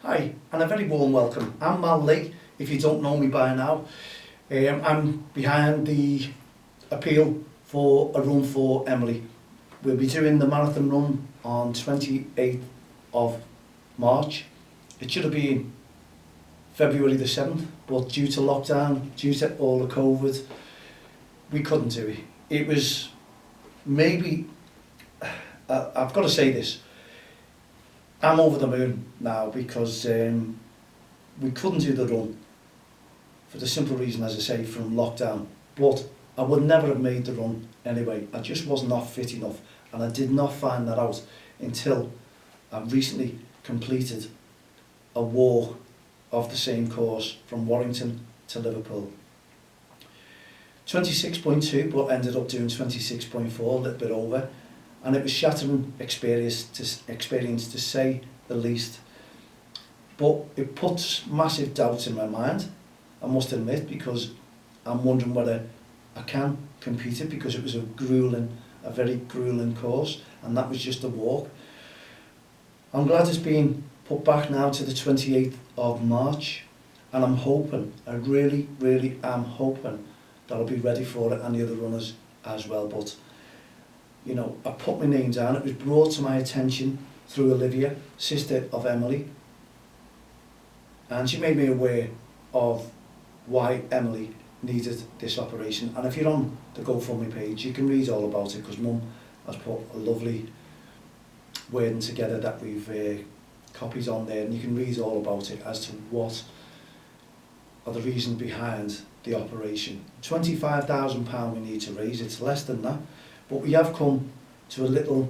Hi, and a very warm welcome. I'm Mal Lee, if you don't know me by now. I'm behind the appeal for a run for Emily. We'll be doing the marathon run on 28th of March. It should have been February the 7th, but due to lockdown, due to all the COVID, we couldn't do it. It was maybe, I've got to say this, I'm over the moon now because we couldn't do the run for the simple reason, as I say, from lockdown. But I would never have made the run anyway. I just was not fit enough, and I did not find that out until I recently completed a walk of the same course from Warrington to Liverpool. 26.2, but ended up doing 26.4, a little bit over. And it was shattering experience to say the least. But it puts massive doubts in my mind, I must admit, because I'm wondering whether I can compete it, because it was a very grueling course, and that was just a walk. I'm glad it's been put back now to the 28th of March, and I'm hoping, I really, really am hoping that I'll be ready for it, and the other runners as well. But you know, I put my name down. It was brought to my attention through Olivia, sister of Emily, and she made me aware of why Emily needed this operation. And if you're on the GoFundMe page, you can read all about it, because Mum has put a lovely wording together that we've copied on there, and you can read all about it as to what are the reasons behind the operation. £25,000 we need to raise. It's less than that. But we have come to a little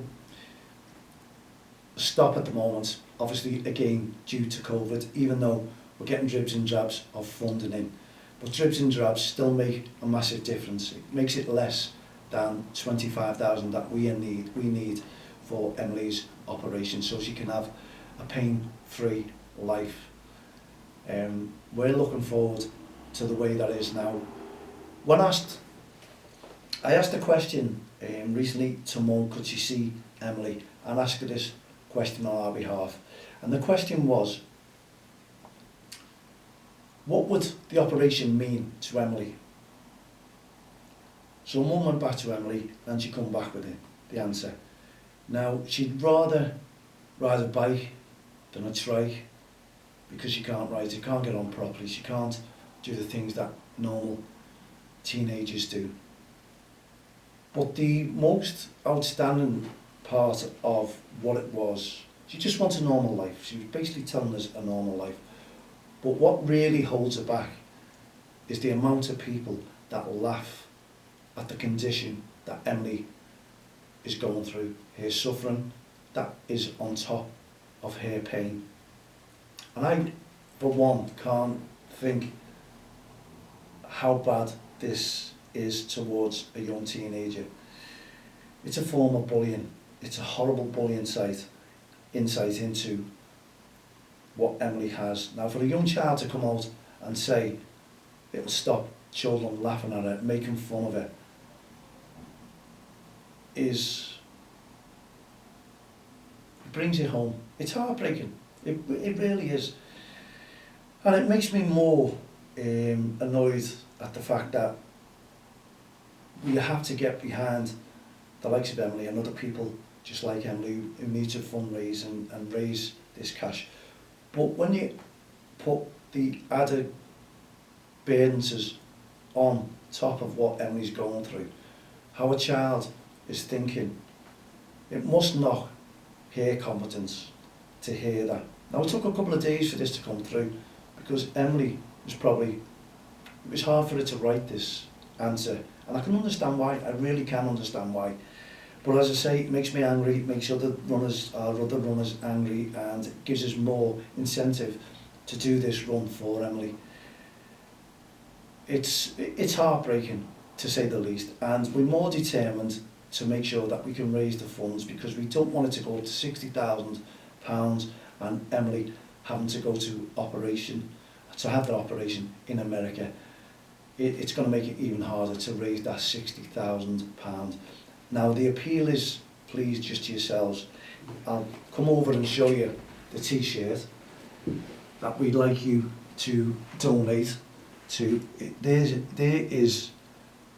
stop at the moment, obviously again due to COVID, even though we're getting dribs and drabs of funding in. But dribs and drabs still make a massive difference. It makes it less than 25,000 that we need for Emily's operation, so she can have a pain-free life. We're looking forward to the way that is now. I asked a question recently to Mum, could she see Emily, and asked her this question on our behalf. And the question was, what would the operation mean to Emily? So Mum went back to Emily, and she come back with the answer. Now, she'd rather ride a bike than a trike, because she can't ride, she can't get on properly, she can't do the things that normal teenagers do. But the most outstanding part of what it was, she just wants a normal life. She was basically telling us a normal life. But what really holds her back is the amount of people that laugh at the condition that Emily is going through, her suffering that is on top of her pain. And I, for one, can't think how bad this is towards a young teenager. It's a form of bullying. It's a horrible bullying insight into what Emily has. Now, for a young child to come out and say it'll stop children laughing at her, making fun of her, it brings it home. It's heartbreaking. It really is. And it makes me more annoyed at the fact that we have to get behind the likes of Emily and other people just like Emily who need to fundraise and raise this cash. But when you put the added burdens on top of what Emily's going through, how a child is thinking, it must knock her confidence to hear that. Now, it took a couple of days for this to come through, because Emily was it was hard for her to write this answer, and I can understand why. I really can understand why. But as I say, it makes me angry, it makes other runners angry, and it gives us more incentive to do this run for Emily. It's heartbreaking, to say the least, and we're more determined to make sure that we can raise the funds, because we don't want it to go up to £60,000 and Emily having to go to have the operation in America. It's going to make it even harder to raise that £60,000. Now, the appeal is, please, just to yourselves, I'll come over and show you the t-shirt. that we'd like you to donate to. There is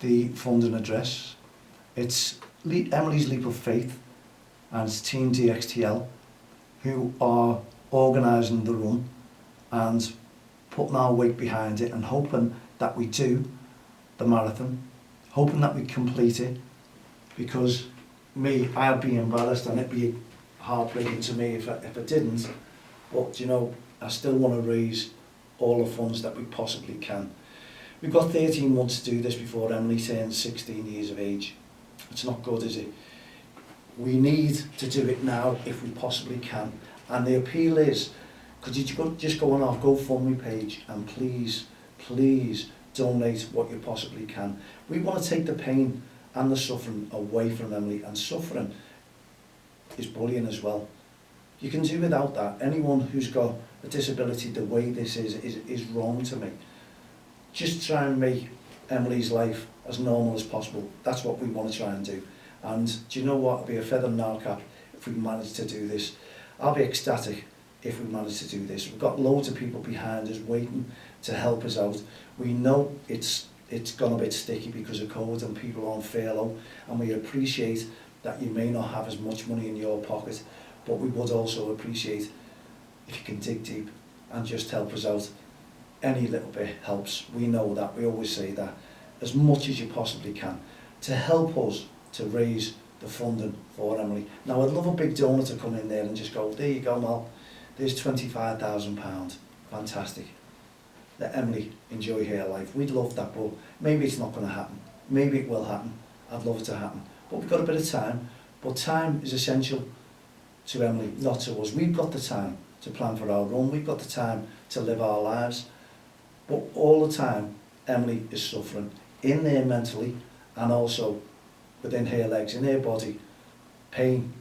the funding address. It's Emily's Leap of Faith and it's Team DXTL who are organising the run and putting our weight behind it and hoping that we do the marathon, hoping that we complete it, because I'd be embarrassed and it'd be heartbreaking to me if I didn't, but you know, I still want to raise all the funds that we possibly can. We've got 13 months to do this before Emily turns 16 years of age. It's not good, is it? We need to do it now if we possibly can. And the appeal is, could you just go on our GoFundMe page and please, please donate what you possibly can. We want to take the pain and the suffering away from Emily, and suffering is bullying as well. You can do without that. Anyone who's got a disability, the way this is wrong to me. Just try and make Emily's life as normal as possible. That's what we want to try and do. And do you know what? It'll be a feather in our cap if we manage to do this. I'll be ecstatic if we manage to do this. We've got loads of people behind us waiting to help us out. We know it's gone a bit sticky because of COVID and people are on furlough, and we appreciate that you may not have as much money in your pocket, but we would also appreciate if you can dig deep and just help us out. Any little bit helps. We know that. We always say that. As much as you possibly can to help us to raise the funding for Emily. Now, I'd love a big donor to come in there and just go, there you go, Mal, there's £25,000. Fantastic. Let Emily enjoy her life. We'd love that, but maybe it's not going to happen. Maybe it will happen. I'd love it to happen. But we've got a bit of time. But time is essential to Emily, not to us. We've got the time to plan for our run. We've got the time to live our lives. But all the time, Emily is suffering in there mentally and also within her legs, in her body. Pain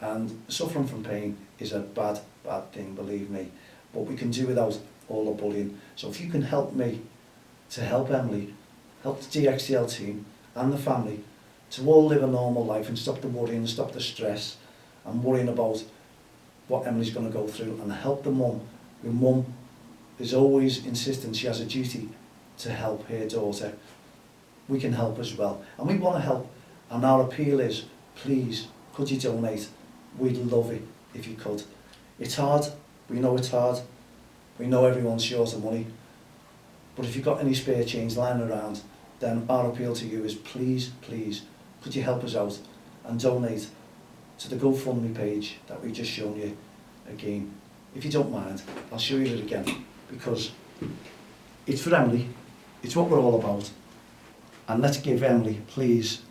and suffering from pain is a bad thing, believe me. But we can do without all the bullying. So if you can help me to help Emily, help the DXTL team and the family to all live a normal life and stop the worrying, stop the stress and worrying about what Emily's going to go through, and help the mum. Your mum is always insisting she has a duty to help her daughter. We can help as well, and we want to help, and our appeal is, please, could you donate? We'd love it if you could. It's hard, we know it's hard, we know everyone's short of money, but if you've got any spare change lying around, then our appeal to you is please, please, could you help us out and donate to the GoFundMe page that we've just shown you again. If you don't mind, I'll show you it again, because it's for Emily, it's what we're all about, and let's give Emily, please,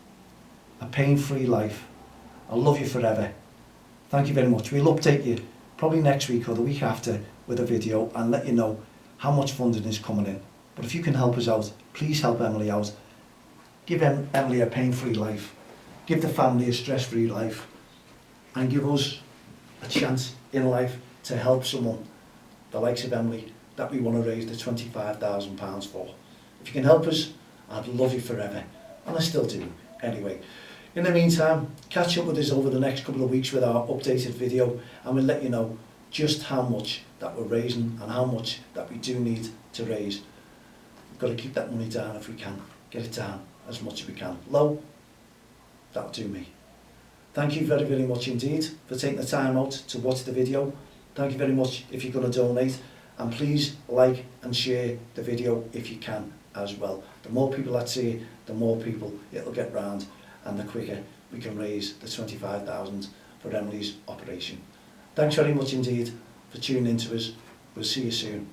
a pain-free life. I'll love you forever. Thank you very much. We'll update you probably next week or the week after with a video and let you know how much funding is coming in. But if you can help us out, please help Emily out. Give Emily a pain-free life. Give the family a stress-free life. And give us a chance in life to help someone, the likes of Emily, that we want to raise the £25,000 for. If you can help us, I'd love you forever. And I still do, anyway. In the meantime, catch up with us over the next couple of weeks with our updated video, and we'll let you know just how much that we're raising and how much that we do need to raise. We've got to keep that money down if we can. Get it down as much as we can. Low, that'll do me. Thank you very, very much indeed for taking the time out to watch the video. Thank you very much if you're going to donate, and please like and share the video if you can as well. The more people that see it, the more people it'll get round, and the quicker we can raise the 25,000 for Emily's operation. Thanks very much indeed for tuning in to us. We'll see you soon.